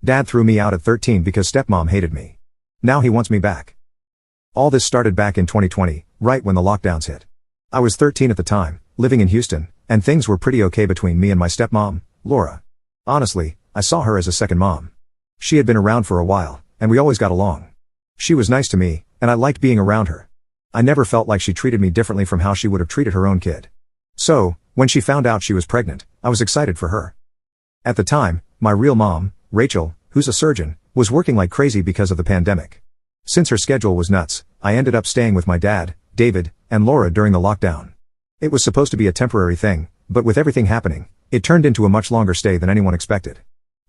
Dad threw me out at 13 because stepmom hated me. Now he wants me back. All this started back in 2020, right when the lockdowns hit. I was 13 at the time, living in Houston, and things were pretty okay between me and my stepmom, Laura. Honestly, I saw her as a second mom. She had been around for a while, and we always got along. She was nice to me, and I liked being around her. I never felt like she treated me differently from how she would have treated her own kid. So, when she found out she was pregnant, I was excited for her. At the time, my real mom, Rachel, who's a surgeon, was working like crazy because of the pandemic. Since her schedule was nuts, I ended up staying with my dad, David, and Laura during the lockdown. It was supposed to be a temporary thing, but with everything happening, it turned into a much longer stay than anyone expected.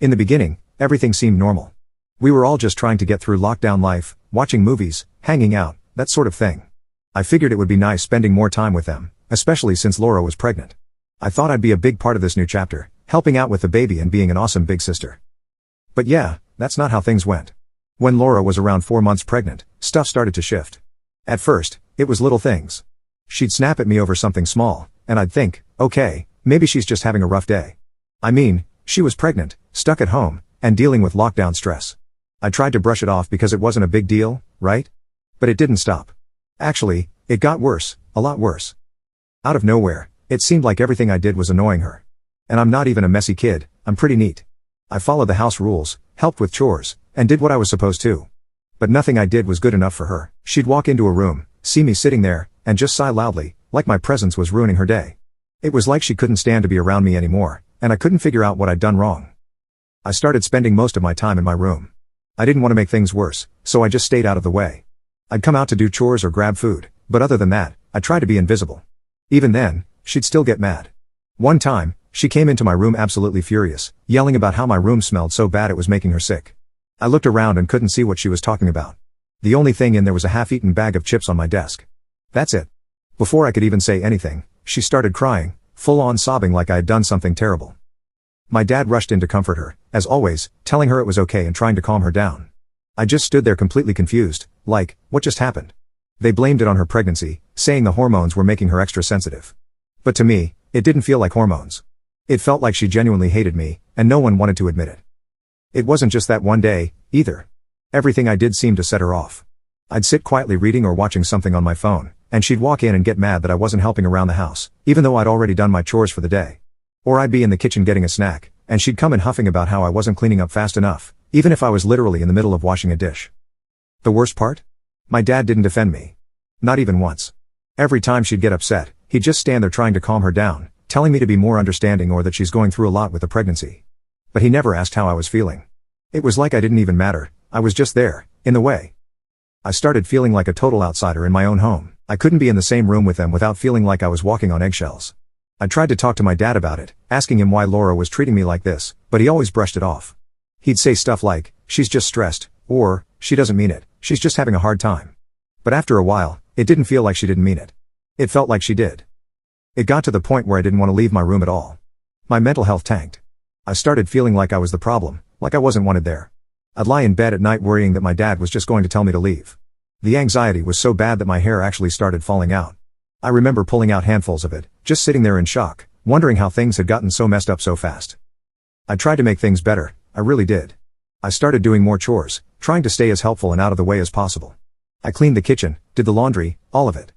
In the beginning, everything seemed normal. We were all just trying to get through lockdown life, watching movies, hanging out, that sort of thing. I figured it would be nice spending more time with them, especially since Laura was pregnant. I thought I'd be a big part of this new chapter, helping out with the baby and being an awesome big sister. But yeah, that's not how things went. When Laura was around 4 months pregnant, stuff started to shift. At first, it was little things. She'd snap at me over something small, and I'd think, okay, maybe she's just having a rough day. I mean, she was pregnant, stuck at home, and dealing with lockdown stress. I tried to brush it off because it wasn't a big deal, right? But it didn't stop. Actually, it got worse, a lot worse. Out of nowhere, it seemed like everything I did was annoying her. And I'm not even a messy kid, I'm pretty neat. I followed the house rules, helped with chores, and did what I was supposed to. But nothing I did was good enough for her. She'd walk into a room, see me sitting there, and just sigh loudly, like my presence was ruining her day. It was like she couldn't stand to be around me anymore, and I couldn't figure out what I'd done wrong. I started spending most of my time in my room. I didn't want to make things worse, so I just stayed out of the way. I'd come out to do chores or grab food, but other than that, I tried to be invisible. Even then, she'd still get mad. One time, she came into my room absolutely furious, yelling about how my room smelled so bad it was making her sick. I looked around and couldn't see what she was talking about. The only thing in there was a half-eaten bag of chips on my desk. That's it. Before I could even say anything, she started crying, full-on sobbing like I had done something terrible. My dad rushed in to comfort her, as always, telling her it was okay and trying to calm her down. I just stood there completely confused, like, what just happened? They blamed it on her pregnancy, saying the hormones were making her extra sensitive. But to me, it didn't feel like hormones. It felt like she genuinely hated me, and no one wanted to admit it. It wasn't just that one day, either. Everything I did seemed to set her off. I'd sit quietly reading or watching something on my phone, and she'd walk in and get mad that I wasn't helping around the house, even though I'd already done my chores for the day. Or I'd be in the kitchen getting a snack, and she'd come in huffing about how I wasn't cleaning up fast enough, even if I was literally in the middle of washing a dish. The worst part? My dad didn't defend me. Not even once. Every time she'd get upset, he'd just stand there trying to calm her down, telling me to be more understanding or that she's going through a lot with the pregnancy. But he never asked how I was feeling. It was like I didn't even matter, I was just there, in the way. I started feeling like a total outsider in my own home. I couldn't be in the same room with them without feeling like I was walking on eggshells. I tried to talk to my dad about it, asking him why Laura was treating me like this, but he always brushed it off. He'd say stuff like, she's just stressed, or, she doesn't mean it, she's just having a hard time. But after a while, it didn't feel like she didn't mean it. It felt like she did. It got to the point where I didn't want to leave my room at all. My mental health tanked. I started feeling like I was the problem, like I wasn't wanted there. I'd lie in bed at night worrying that my dad was just going to tell me to leave. The anxiety was so bad that my hair actually started falling out. I remember pulling out handfuls of it, just sitting there in shock, wondering how things had gotten so messed up so fast. I tried to make things better, I really did. I started doing more chores, trying to stay as helpful and out of the way as possible. I cleaned the kitchen, did the laundry, all of it.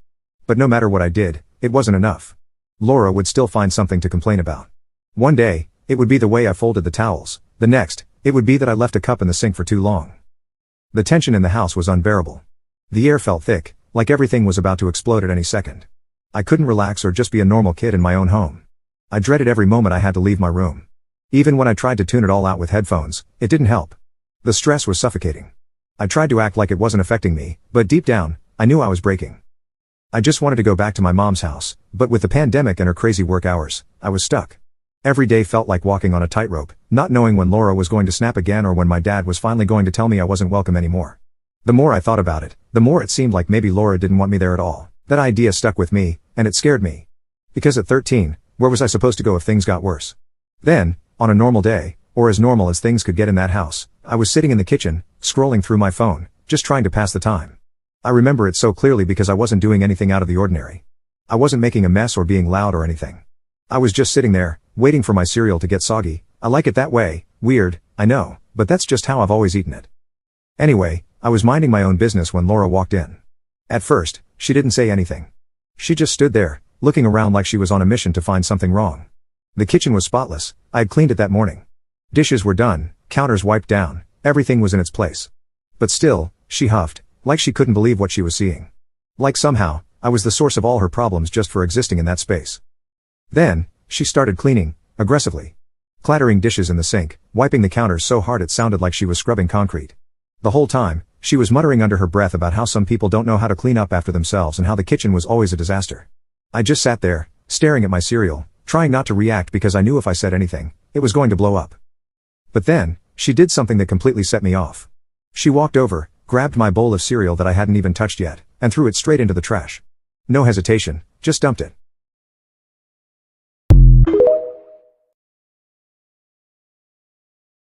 But no matter what I did, it wasn't enough. Laura would still find something to complain about. One day, it would be the way I folded the towels. The next, it would be that I left a cup in the sink for too long. The tension in the house was unbearable. The air felt thick, like everything was about to explode at any second. I couldn't relax or just be a normal kid in my own home. I dreaded every moment I had to leave my room. Even when I tried to tune it all out with headphones, it didn't help. The stress was suffocating. I tried to act like it wasn't affecting me, but deep down, I knew I was breaking. I just wanted to go back to my mom's house, but with the pandemic and her crazy work hours, I was stuck. Every day felt like walking on a tightrope, not knowing when Laura was going to snap again or when my dad was finally going to tell me I wasn't welcome anymore. The more I thought about it, the more it seemed like maybe Laura didn't want me there at all. That idea stuck with me, and it scared me. Because at 13, where was I supposed to go if things got worse? Then, on a normal day, or as normal as things could get in that house, I was sitting in the kitchen, scrolling through my phone, just trying to pass the time. I remember it so clearly because I wasn't doing anything out of the ordinary. I wasn't making a mess or being loud or anything. I was just sitting there, waiting for my cereal to get soggy. I like it that way, weird, I know, but that's just how I've always eaten it. Anyway, I was minding my own business when Laura walked in. At first, she didn't say anything. She just stood there, looking around like she was on a mission to find something wrong. The kitchen was spotless. I had cleaned it that morning. Dishes were done, counters wiped down, everything was in its place. But still, she huffed, like she couldn't believe what she was seeing. Like somehow, I was the source of all her problems just for existing in that space. Then, she started cleaning, aggressively. Clattering dishes in the sink, wiping the counters so hard it sounded like she was scrubbing concrete. The whole time, she was muttering under her breath about how some people don't know how to clean up after themselves and how the kitchen was always a disaster. I just sat there, staring at my cereal, trying not to react because I knew if I said anything, it was going to blow up. But then, she did something that completely set me off. She walked over, grabbed my bowl of cereal that I hadn't even touched yet, and threw it straight into the trash. No hesitation, just dumped it.